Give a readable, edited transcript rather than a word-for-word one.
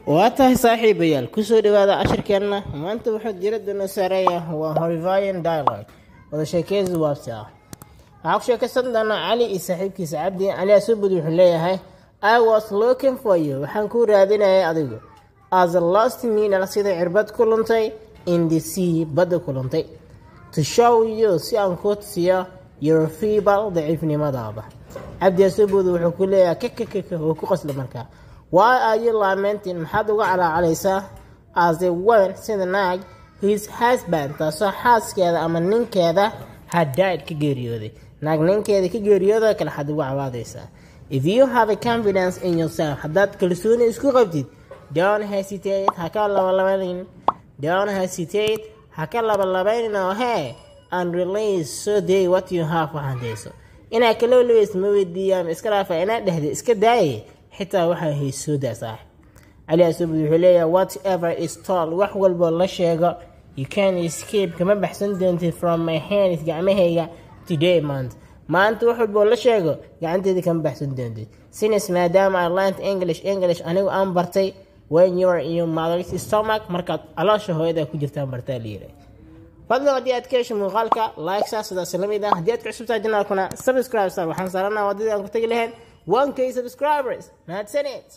واتاي صاحبيال كسو دوادا عشركنا maanta wuxuu diiradda noo saarayaa waa Horifying dialogue wada sheekaysi waabta waxaa ku sheekaysan doona cali iyo saaxiibkiisa cabdi cali asubud wuxuu leeyahay I was looking for you waxaan ku raadinayay adigu as a lost meal sida cirbad ku luntay in the sea badda ku luntay to show you si aan ku tusiyo your feeble daciifnimadaada cabdi asubud wuxuu ku leeyahay kakakaka oo ku qosla markaa Why are you lamenting maxaad uga calaacalaysaa as a woman sida naag his husband taasoo xaaskeeda ama ninkeeda had died ka geeriyooday naag ninkeeda ka geeriyooday kale xad uga cawaadaysaa if you have a confidence in yourself haddaad kalsooni isku qabtid don't hesitate ha ka labalabeynin oo hee and release so day what you have waxaan deyso inaa kaloo leweys ma weydiiyaan iska dhaafa inaad dhehda iska daaye xitaa waxaa haysooda saaxib cali asubud wuxuu leeyahay whatever is told wax walbo la sheego you can escape kama baxsan doontid from my hands gacmahayga today maanta wax walbo la sheego gacanteeda kama baxsan doontid since maadaama I learned English anigu aan bartay when you are in your mother's stomach markaad caloosha hooyada ku jirtaan bartaa liiray fadlan haddii aad ka hesho muuqaalka like sidaas la mid ah haddii aad ku cusubtahay janaalkuna subscribe waxaan saarnaa wadadii aan ku tagi lahayn 1K subscribers. That's in it.